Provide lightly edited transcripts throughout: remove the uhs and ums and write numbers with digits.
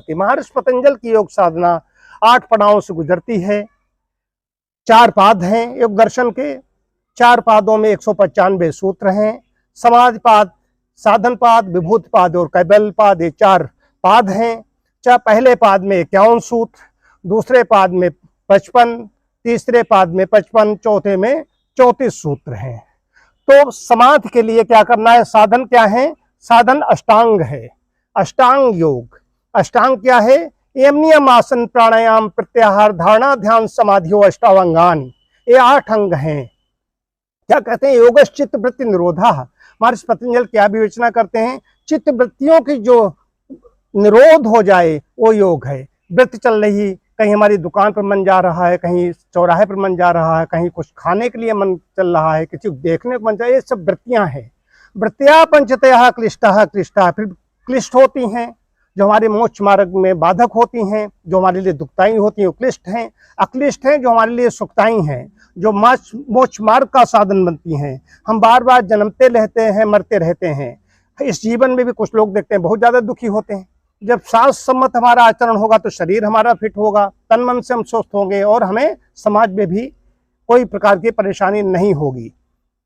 साधती। महर्षि पतंजल की योग साधना 8 पड़ावों से गुजरती है। 4 पाद हैं योग दर्शन के। 4 पादों में 195 सूत्र हैं। समाधि पाद, साधन पाद, विभूति पाद और कैबल्य पाद, ये 4 पाद हैं। पहले पाद में 51 सूत्र, दूसरे पाद में 55, तीसरे पाद में 55, चौथे में 34 सूत्र हैं। तो समाधि के लिए क्या करना है? साधन क्या है? साधन अष्टांग है, अष्टांग योग। अष्टांग क्या है? यम नियम आसन प्राणायाम प्रत्याहार धारणा ध्यान समाधियो अष्टावंगान, ये 8 अंग हैं। क्या कहते हैं? योगश्चित्त वृत्ति निरोधा। महर्षि पतंजल क्या विवेचना करते हैं? चित्त वृत्तियों की जो निरोध हो जाए वो योग है। वृत्ति चल रही, कहीं हमारी दुकान पर मन जा रहा है, कहीं चौराहे पर मन जा रहा है, कहीं कुछ खाने के लिए मन चल रहा है, किसी को देखने को मन जाए, ये सब वृत्तियां हैं। वृत्तियां पंचतया क्लिष्टा क्लिष्टा, फिर क्लिष्ट होती हैं जो हमारे मोक्ष मार्ग में बाधक होती हैं, जो हमारे लिए दुखदायी होती हैं वो क्लिष्ट हैं। अक्लिष्ट हैं जो हमारे लिए सुखदायी हैं, जो मोक्ष मार्ग का साधन बनती हैं। हम बार बार जन्मते रहते हैं, मरते रहते हैं। इस जीवन में भी कुछ लोग देखते हैं बहुत ज्यादा दुखी होते हैं। जब शास्त्र सम्मत हमारा आचरण होगा तो शरीर हमारा फिट होगा, तन मन से हम स्वस्थ होंगे और हमें समाज में भी कोई प्रकार की परेशानी नहीं होगी।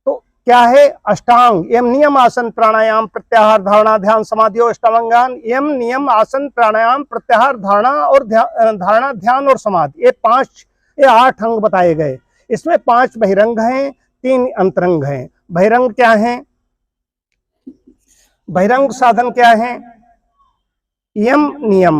तो क्या है? अष्टांग, यम नियम आसन प्राणायाम प्रत्याहार धारणा ध्यान समाधि और अष्टावंगान। यम नियम आसन प्राणायाम प्रत्याहार धारणा और धारणा ध्यान और समाधि, ये 8 अंग बताए गए। इसमें 5 बहिरंग हैं, 3 अंतरंग हैं। बहिरंग क्या है? बहिरंग साधन क्या है? यम नियम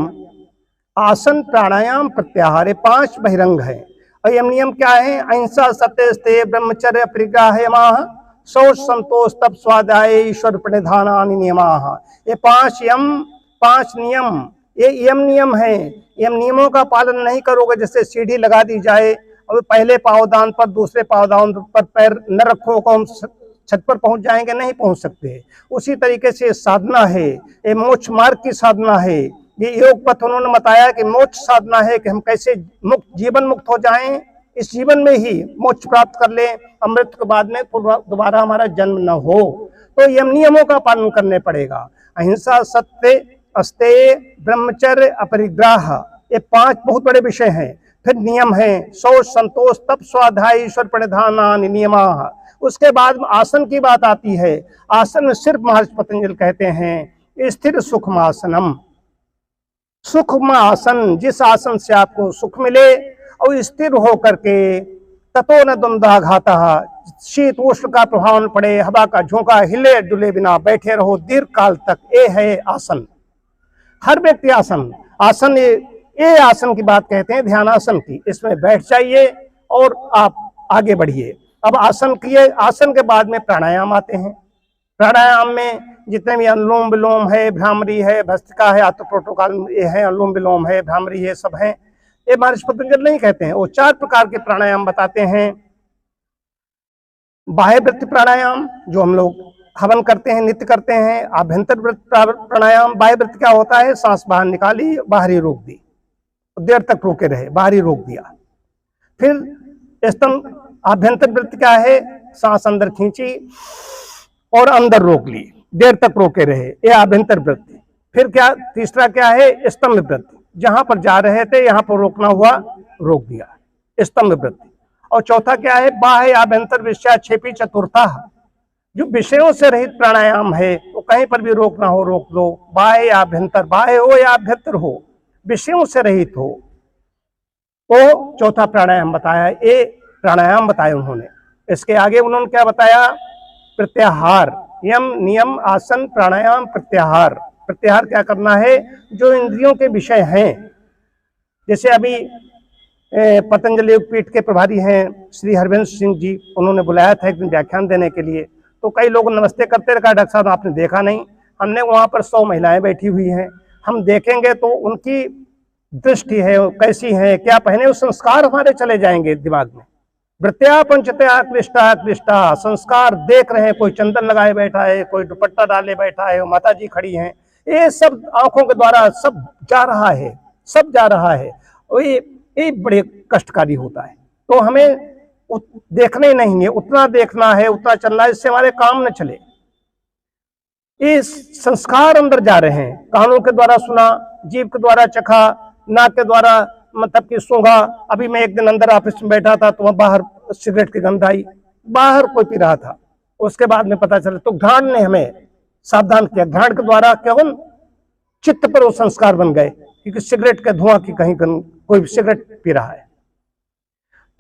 आसन प्राणायाम प्रत्याहार, 5 बहिरंग है। और यम नियम क्या है? अहिंसा सत्य स्तेय ब्रह्मचर्य परिग्रह यमाः शौच संतोष तप स्वाध्याय ईश्वर प्रणिधानानि नियमाः। ये 5 यम, 5 नियम, ये यम नियम है। यम नियमों का पालन नहीं करोगे, जैसे सीढ़ी लगा दी जाए और पहले पावदान पर दूसरे पावदान पर पैर न रखो को हम छत पर पहुंच जाएंगे, नहीं पहुंच सकते। उसी तरीके से साधना है, ये मोक्ष मार्ग की साधना है। ये योग पथ उन्होंने बताया कि मोक्ष साधना है कि हम कैसे जीवन मुक्त हो जाएं, इस जीवन में ही मोक्ष प्राप्त कर लें, अमृत के बाद में दोबारा हमारा जन्म न हो। तो यम नियमों का पालन करने पड़ेगा। अहिंसा सत्य अस्तेय ब्रह्मचर्य अपरिग्रह, ये 5 बहुत बड़े विषय हैं। फिर नियम है शौच संतोष तप स्वाध्याय ईश्वर प्रणिधानानि नियमाः। उसके बाद आसन की बात आती है। आसन सिर्फ महर्षि पतंजल कहते हैं स्थिर सुखमासनम, सुखम आसन, जिस आसन से आपको सुख मिले और स्थिर हो करके ततो न द्वंद्वाघातः, शीत उष्ण का प्रभाव न पड़े, हवा का झोंका हिले डुले बिना बैठे रहो दीर्घ काल तक, ये है आसन। हर व्यक्ति आसन ये आसन की बात कहते हैं ध्यानासन की। इसमें बैठ जाइए और आप आगे बढ़िए। अब आसन किए, आसन के बाद में प्राणायाम आते हैं। प्राणायाम में जितने भी अनुलोम विलोम है, भ्रामरी है, भस्त्रिका है, आत्म प्रोटोकॉल ये है, अनुलोम विलोम है, भ्रामरी है, सब है। ये महर्षि पतंजल नहीं कहते हैं। वो 4 प्रकार के प्राणायाम बताते हैं। बाह्य वृत्ति प्राणायाम जो हम लोग हवन करते हैं, नित्य करते हैं। आभ्यंतर वृत्ति प्राणायाम, बाह्य वृत्ति क्या होता है? सांस बाहर निकाली, बाहरी रोक दी, देर तक रोके रहे, बाहरी रोक दिया। फिर स्तंभ आभ्यंतर वृत्ति क्या है? सांस अंदर खींची और अंदर रोक ली, देर तक रोके रहे, ये आभ्यंतर वृत्ति। फिर क्या? तीसरा क्या है? स्तंभ वृत्ति, जहां पर जा रहे थे यहां पर रोकना हुआ, रोक दिया, स्तंभ वृत्ति। और चौथा क्या है? बाह्य आभ्यंतर विषयाक्षेपी चतुर्था, जो विषयों से रहित प्राणायाम है, वो कहीं पर भी रोकना हो रोक दो। बाह्य आभ्यंतर, बाह्य हो या आभ्यंतर हो, विषयों से रहित हो, तो चौथा प्राणायाम बताया। ये प्राणायाम बताए उन्होंने। इसके आगे उन्होंने क्या बताया? प्रत्याहार, यम नियम आसन प्राणायाम प्रत्याहार। प्रत्याहार क्या करना है? जो इंद्रियों के विषय हैं, जैसे अभी पतंजलि योगपीठ के प्रभारी हैं श्री हरवंश सिंह जी, उन्होंने बुलाया था एक दिन व्याख्यान देने के लिए। तो कई लोग नमस्ते करते रखा, डॉक्टर साहब आपने देखा नहीं। हमने वहां पर 100 महिलाएं बैठी हुई हैं, हम देखेंगे तो उनकी दृष्टि है कैसी है, क्या पहने, उस संस्कार हमारे चले जाएंगे दिमाग में। वृत्त्या पंचतया क्लिष्टा क्लिष्टा, संस्कार देख रहे हैं, कोई चंदन लगाए बैठा है, कोई दुपट्टा डाले बैठा है, माता जी खड़ी हैं, ये सब आंखों के द्वारा सब जा रहा है, सब जा रहा है। और ये बड़े कष्टकारी होता है। तो हमें देखना ही नहीं है, उतना देखना है, उतना चलना है, इससे हमारे काम न चले। ये संस्कार अंदर जा रहे हैं, कानों के द्वारा सुना, जीभ के द्वारा चखा, नाक के द्वारा मतलब कि सूंघा। अभी मैं एक दिन अंदर ऑफिस में बैठा था तो वहां बाहर सिगरेट की गंध आई, बाहर कोई पी रहा था। उसके बाद में पता चला, तो घ्राण ने हमें सावधान किया। घ्राण के द्वारा केवल चित्त पर वो संस्कार बन गए, क्योंकि सिगरेट के धुआं की कहीं कोई सिगरेट पी रहा है।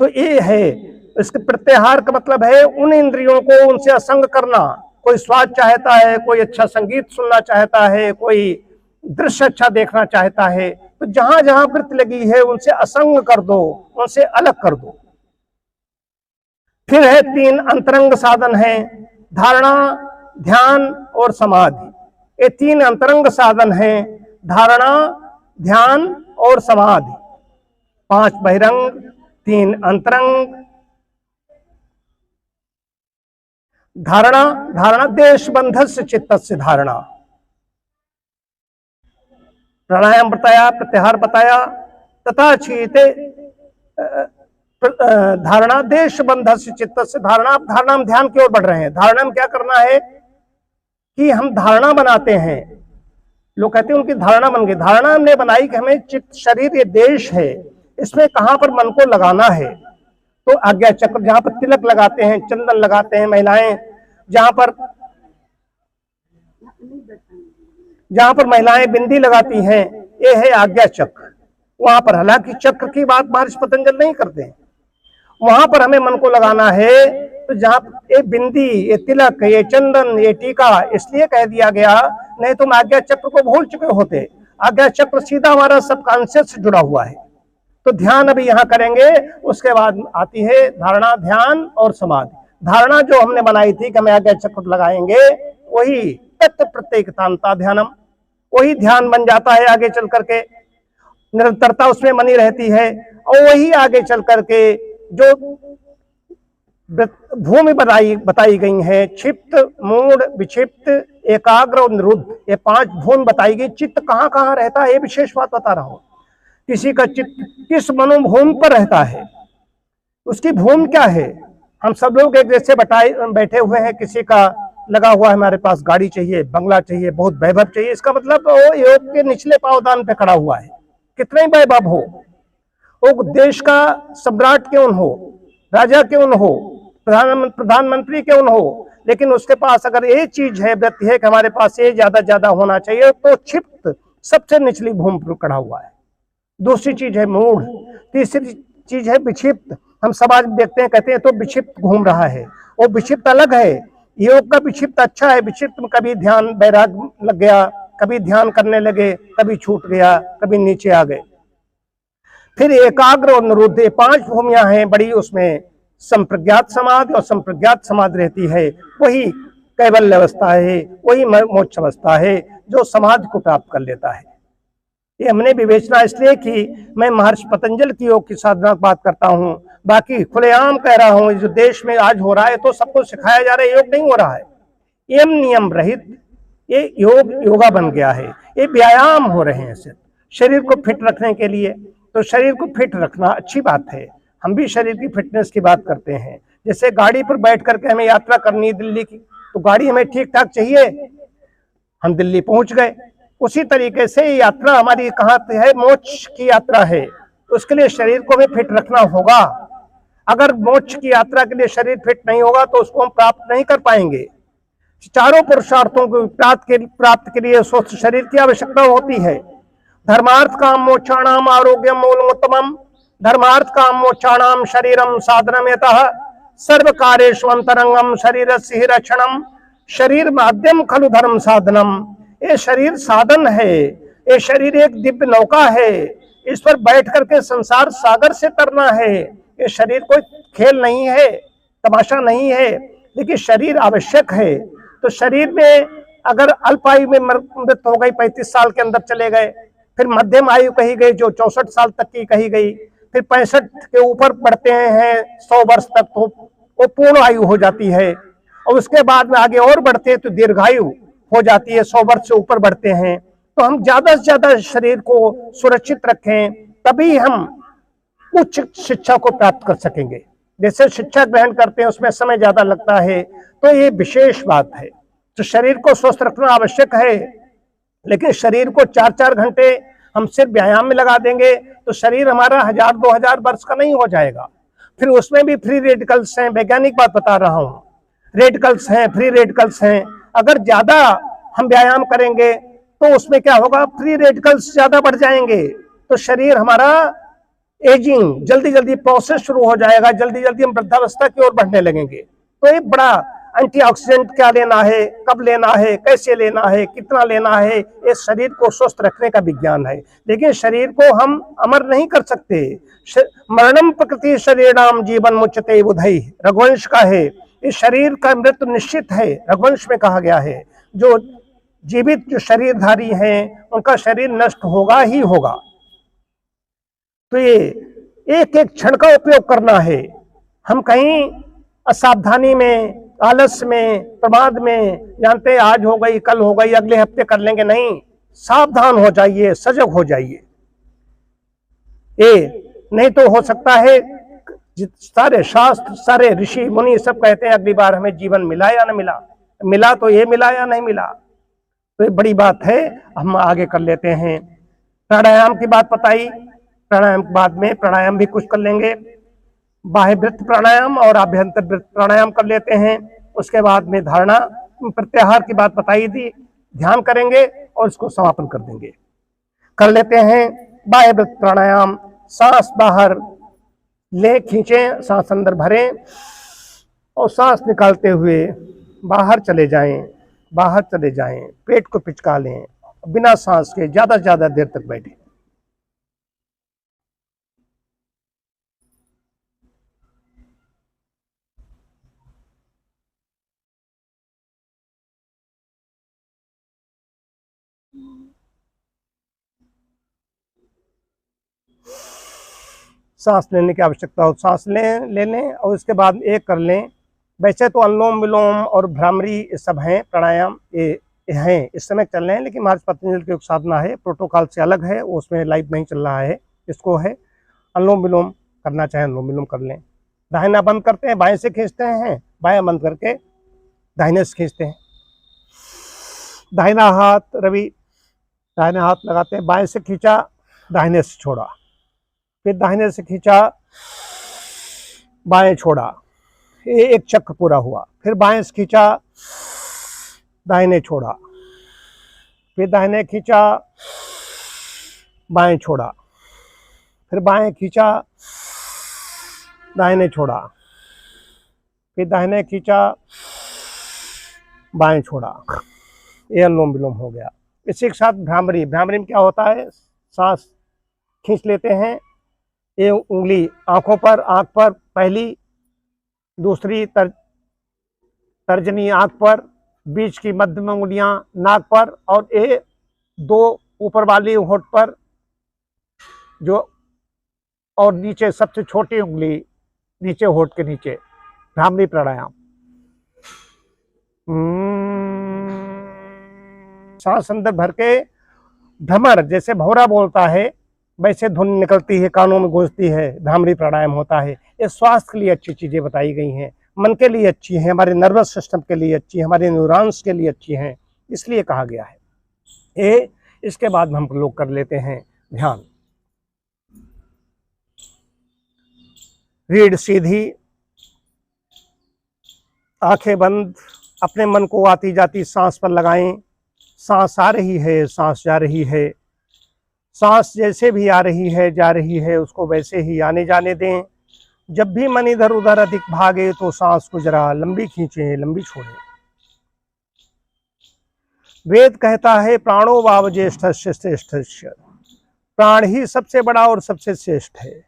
तो ये है, इसके प्रत्याहार का मतलब है उन इंद्रियों को उनसे असंग करना। कोई स्वाद चाहता है, कोई अच्छा संगीत सुनना चाहता है, कोई दृश्य अच्छा देखना चाहता है, तो जहां जहां वृत्ति लगी है उनसे असंग कर दो, उनसे अलग कर दो। फिर है 3 अंतरंग साधन है, धारणा, ध्यान और समाधि। ये 3 अंतरंग साधन हैं, धारणा, ध्यान और समाधि। 5 बहिरंग, 3 अंतरंग। धारणा, धारणा देश बंधस्य चित्तस्य धारणा। प्राणायाम बताया, प्रत्याहार बताया, तथा चीते धारणा देश बंधस्य चित्तस्य धारणा। आप धारणा में ध्यान की ओर बढ़ रहे हैं। धारणा में क्या करना है कि हम धारणा बनाते हैं। लोग कहते हैं उनकी धारणा बन गई। धारणा हमने बनाई कि हमें चित्त, शरीर ये देश है, इसमें कहां पर मन को लगाना है। तो आज्ञा चक्र, जहां पर तिलक लगाते हैं, चंदन लगाते हैं महिलाएं, जहां पर महिलाएं बिंदी लगाती हैं, ये है आज्ञा चक्र। वहां पर, हालांकि चक्र की बात महर्षि पतंजलि नहीं करते हैं, वहां पर हमें मन को लगाना है। तो जहां ये बिंदी, ये तिलक, ये चंदन, ये टीका इसलिए कह दिया गया, नहीं तो हम आज्ञा चक्र को भूल चुके होते। आज्ञा चक्र सीधा हमारा सबकॉन्शियस से जुड़ा हुआ है। तो ध्यान अभी यहाँ करेंगे, उसके बाद आती है धारणा, ध्यान और समाधि। धारणा जो हमने बनाई थी कि हम आज्ञा चक्र लगाएंगे, वही तत्व प्रत्येकतांता ध्यानम, वही ध्यान बन जाता है। आगे चल करके निरंतरता उसमें बनी रहती है, और वही आगे चल करके जो भूमि बताई गई है, क्षिप्त, मूढ़, विक्षिप्त, एकाग्र और निरुद्ध, ये 5 भूमि बताई गई। चित्त कहाँ कहाँ रहता है, ये विशेष बात बता रहा हूं। किसी का चित्त किस मनोभूमि पर रहता है, उसकी भूमि क्या है। हम सब लोग एक जैसे बैठे हुए हैं, किसी का लगा हुआ है हमारे पास गाड़ी चाहिए, बंगला चाहिए, बहुत वैभव चाहिए, इसका मतलब वो योग के निचले पावदान पे खड़ा हुआ है। कितना ही वैभव हो, वो देश का सम्राट क्यों हो, राजा क्यों हो, प्रधानमंत्री क्यों हो, लेकिन उसके पास अगर ये चीज है, वृत्ति है कि हमारे पास ये ज्यादा होना चाहिए, तो क्षिप्त सबसे निचली भूमि पर खड़ा हुआ है। दूसरी चीज है मूढ़, तीसरी चीज है विक्षिप्त। हम समाज में देखते हैं, कहते हैं तो विक्षिप्त घूम रहा है, वो विक्षिप्त अलग है। योग का विक्षिप्त अच्छा है, विक्षिप्त में कभी ध्यान बैराग लग गया, कभी ध्यान करने लगे, कभी छूट गया, कभी नीचे आ गए। फिर एकाग्र और निरुद्ध, 5 भूमियां हैं बड़ी, उसमें संप्रज्ञात समाधि और संप्रज्ञात समाधि रहती है। वही कैवल्य अवस्था है, वही मोक्ष अवस्था है जो समाधि को प्राप्त कर लेता है। ये हमने विवेचना इसलिए कि मैं महर्षि पतंजलि की योग की साधना की बात करता हूँ, बाकी खुलेआम कह रहा हूँ। जो देश में आज हो रहा है तो सबको सिखाया जा रहा है, योग नहीं हो रहा है। यम नियम रहित ये योगा बन गया है, ये व्यायाम हो रहे हैं सिर्फ शरीर को फिट रखने के लिए। तो शरीर को फिट रखना अच्छी बात है, हम भी शरीर की फिटनेस की बात करते हैं। जैसे गाड़ी पर बैठ करके हमें यात्रा करनी है दिल्ली की, तो गाड़ी हमें ठीक ठाक चाहिए, हम दिल्ली पहुंच गए। उसी तरीके से यात्रा हमारी कहाँ है, मोक्ष की यात्रा है, उसके लिए शरीर को भी फिट रखना होगा। अगर मोक्ष की यात्रा के लिए शरीर फिट नहीं होगा तो उसको हम प्राप्त नहीं कर पाएंगे। चारों पुरुषार्थों को प्राप्त के लिए स्वस्थ शरीर की आवश्यकता होती है। धर्मार्थ काम मोक्षाणाम आरोग्यम मूलमुत्तमम, धर्मार्थ काम मोक्षाणाम शरीरम साधनम यतः सर्व कार्येषु अंतरंगम शरीरस्य हि रक्षणम, शरीर माध्यम खलु धर्म साधनम। ये शरीर साधन है, ये शरीर एक दिव्य नौका है, इस पर बैठ करके संसार सागर से तरना है। ये शरीर कोई खेल नहीं है, तमाशा नहीं है, लेकिन शरीर आवश्यक है। तो शरीर में अगर अल्प आयु में मृत्यु हो गई, 35 साल के अंदर चले गए, फिर मध्यम आयु कही गई जो 64 साल तक की कही गई, फिर 65 के ऊपर बढ़ते हैं 100 वर्ष तक, तो वो पूर्ण आयु हो जाती है। और उसके बाद में आगे और बढ़ते हैं तो दीर्घायु हो जाती है, 100 वर्ष से ऊपर बढ़ते हैं। तो हम ज्यादा से ज्यादा शरीर को सुरक्षित रखें, तभी हम उच्च शिक्षा को प्राप्त कर सकेंगे। जैसे शिक्षा ग्रहण करते हैं उसमें समय ज्यादा लगता है, तो ये विशेष बात है। तो शरीर को स्वस्थ रखना आवश्यक है, लेकिन शरीर को 4-4 घंटे हम सिर्फ व्यायाम में लगा देंगे तो शरीर हमारा 1000-2000 वर्ष का नहीं हो जाएगा। फिर उसमें भी फ्री रेडिकल्स हैं, वैज्ञानिक बात बता रहा हूँ, रेडिकल्स हैं, फ्री रेडिकल्स हैं। अगर ज्यादा हम व्यायाम करेंगे तो उसमें क्या होगा, फ्री रेडिकल्स ज्यादा बढ़ जाएंगे, तो शरीर हमारा एजिंग जल्दी जल्दी प्रोसेस शुरू हो जाएगा, जल्दी जल्दी हम वृद्धावस्था की ओर बढ़ने लगेंगे। तो एक बड़ा एंटीऑक्सीडेंट क्या लेना है, कब लेना है, कैसे लेना है, कितना लेना है, ये शरीर को स्वस्थ रखने का विज्ञान है। लेकिन शरीर को हम अमर नहीं कर सकते। मरणम प्रकृति शरीराम जीवन मुच्यते बुधई, रघुवंश का है। इस शरीर का मृत्यु निश्चित है, रघुवंश में कहा गया है। जो जीवित जो शरीरधारी हैं उनका शरीर नष्ट होगा ही होगा। तो ये एक एक क्षण का उपयोग करना है। हम कहीं असावधानी में, आलस में, प्रमाद में जानते आज हो गई, कल हो गई, अगले हफ्ते कर लेंगे, नहीं, सावधान हो जाइए, सजग हो जाइए। ये नहीं तो हो सकता है सारे शास्त्र, सारे ऋषि मुनि सब कहते हैं अगली बार हमें जीवन मिला या न मिला, मिला तो ये मिला या नहीं मिला। तो ये बड़ी बात है, हम आगे कर लेते हैं। प्राणायाम की बात बताई, प्राणायाम के बाद में प्राणायाम भी कुछ कर लेंगे, बाह्य वृत्त प्राणायाम और आभ्यंतर वृत्त प्राणायाम कर लेते हैं। उसके बाद में धारणा प्रत्याहार की बात बताई थी, ध्यान करेंगे और इसको समापन कर देंगे। कर लेते हैं बाह्य वृत्त प्राणायाम। सांस बाहर ले, खींचें, सांस अंदर भरें और सांस निकालते हुए बाहर चले जाएं, बाहर चले जाएं, पेट को पिचका लें, बिना सांस के ज्यादा से ज्यादा देर तक बैठें। सांस लेने की आवश्यकता हो सांस ले लें और उसके बाद एक कर लें। वैसे तो अनुलोम विलोम और भ्रामरी ये सब हैं प्राणायाम, ये हैं, इस समय चल रहे हैं, लेकिन महाराज पतंजलि की योग साधना है, प्रोटोकॉल से अलग है, उसमें लाइव नहीं चल रहा है। इसको है अनुलोम विलोम करना चाहे अनुलोम विलोम कर लें। दाहिना बंद करते हैं, बाएं से खींचते हैं, बायां बंद करके दाहिने से खींचते हैं। दाहिना हाथ रवि, दाहिना हाथ लगाते हैं, बाएं से खींचा, दाहिने से छोड़ा, फिर दाहिने से खींचा, बाएं छोड़ा, ये एक चक्र पूरा हुआ। फिर बाएं से खींचा, दाहिने छोड़ा, फिर दाहिने खींचा, बाएं छोड़ा, फिर बाएं खींचा, दाहिने छोड़ा, फिर दाहिने खींचा, बाएं छोड़ा। ये अनुलोम विलोम हो गया। इसी के साथ भ्रामरी, भ्रामरी में क्या होता है, सांस खींच लेते हैं, ये उंगली आंखों पर, आंख पर पहली, दूसरी तर्जनी आंख पर, बीच की मध्य में उंगलियां नाक पर, और ये दो ऊपर वाली होंठ पर जो, और नीचे सबसे छोटी उंगली नीचे होंठ के नीचे। भ्रामरी प्राणायाम। सांस अंदर भर के भ्रमर, जैसे भौरा बोलता है वैसे धुन निकलती है, कानों में गूंजती है, भ्रामरी प्राणायाम होता है। ये स्वास्थ्य के लिए अच्छी चीजें बताई गई हैं, मन के लिए अच्छी हैं, हमारे नर्वस सिस्टम के लिए अच्छी है, हमारे न्यूरॉन्स के लिए अच्छी हैं, इसलिए कहा गया है ये। इसके बाद हम लोग कर लेते हैं ध्यान। रीढ़ सीधी, आंखें बंद, अपने मन को आती जाती सांस पर लगाएं। सांस आ रही है, सांस जा रही है, सांस जैसे भी आ रही है जा रही है उसको वैसे ही आने जाने दें। जब भी मन इधर उधर अधिक भागे तो सांस को जरा लंबी खींचें, लंबी छोड़ें। वेद कहता है प्राणो वाव ज्येष्ठस्य श्रेष्ठस्य, प्राण ही सबसे बड़ा और सबसे श्रेष्ठ है।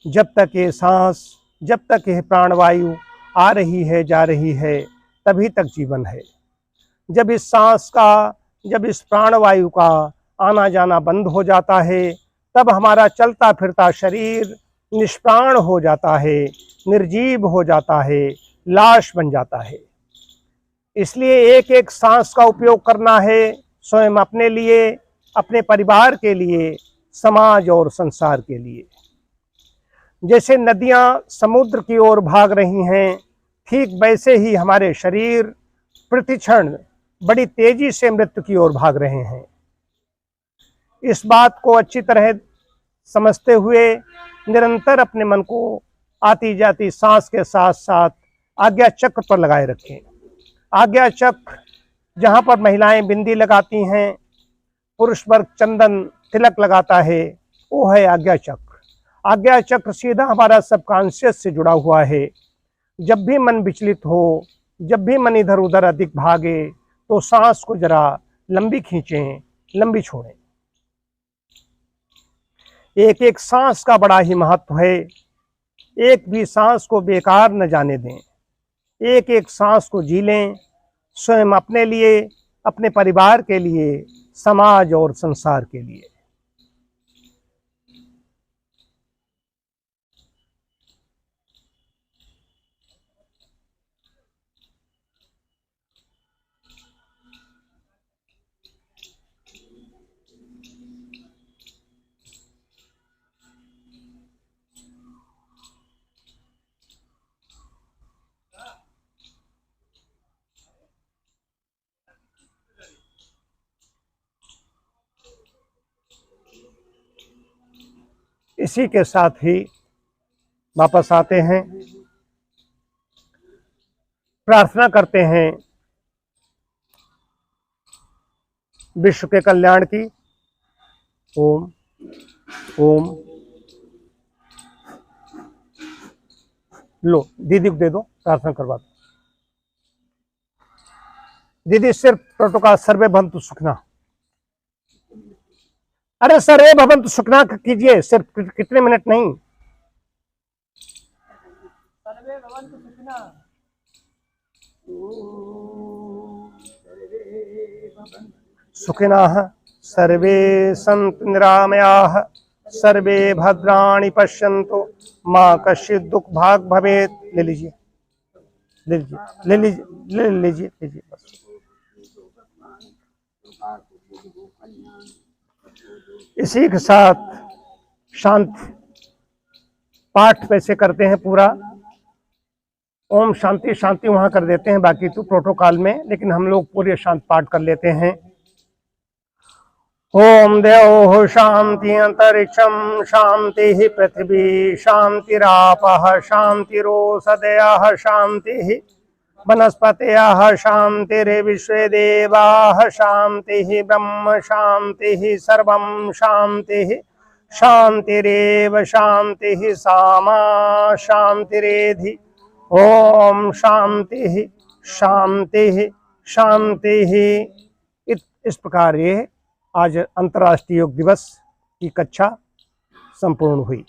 जब तक ये सांस, जब तक यह प्राणवायु आ रही है जा रही है तभी तक जीवन है। जब इस सांस का, जब इस प्राणवायु का आना जाना बंद हो जाता है तब हमारा चलता फिरता शरीर निष्प्राण हो जाता है, निर्जीव हो जाता है, लाश बन जाता है। इसलिए एक एक सांस का उपयोग करना है, स्वयं अपने लिए, अपने परिवार के लिए, समाज और संसार के लिए। जैसे नदियां समुद्र की ओर भाग रही हैं, ठीक वैसे ही हमारे शरीर प्रतिक्षण बड़ी तेजी से मृत्यु की ओर भाग रहे हैं। इस बात को अच्छी तरह समझते हुए निरंतर अपने मन को आती जाती सांस के साथ साथ आज्ञा चक्र पर लगाए रखें। आज्ञा चक्र जहाँ पर महिलाएं बिंदी लगाती हैं, पुरुष वर्ग चंदन तिलक लगाता है, वो है आज्ञा चक्र। आज्ञा चक्र सीधा हमारा सबकॉन्शियस से जुड़ा हुआ है। जब भी मन विचलित हो, जब भी मन इधर उधर अधिक भागे, तो सांस को जरा लंबी खींचें, लंबी छोड़ें। एक एक सांस का बड़ा ही महत्व है। एक भी सांस को बेकार न जाने दें। एक एक सांस को जी लें, स्वयं अपने लिए, अपने परिवार के लिए, समाज और संसार के लिए। इसी के साथ ही वापस आते हैं, प्रार्थना करते हैं विश्व के कल्याण की। ओम ओम। लो दीदी को दे दो, प्रार्थना करवा दो। दीदी सिर्फ प्रोटोकॉल सर्वे भवन्तु सुखिनः। अरे सर्वे भवन्तु सुखिनः कीजिए, सिर्फ कितने मिनट नहीं। सर्वे भवन्तु सुखिनः। सुखिनः सर्वे सन्तु निरामयाः, सर्वे भद्राणि पश्यन्तु, मां कश्चित् दुख भाग भवेत्। ले लीजिए, ले लीजिए, ले लीजिए, ले लीजिए, लीजिए बस। इसी के साथ शांति पाठ वैसे करते हैं पूरा। ओम शांति शांति वहां कर देते हैं, बाकी तो प्रोटोकॉल में, लेकिन हम लोग पूरे शांति पाठ कर लेते हैं। ओम देव शांति अंतरिक्षम शांति पृथ्वी शांतिरापः शांतिरोषधयः शांति वनस्पतयः शांतिर्विश्वे देवाः शांति ब्रह्म शांति सर्वं शांति शांतिरेव शांति सामा शांतिरेधि। ओम शांति शांति शांति। इस प्रकार ये आज अंतर्राष्ट्रीय योग दिवस की कक्षा संपूर्ण हुई।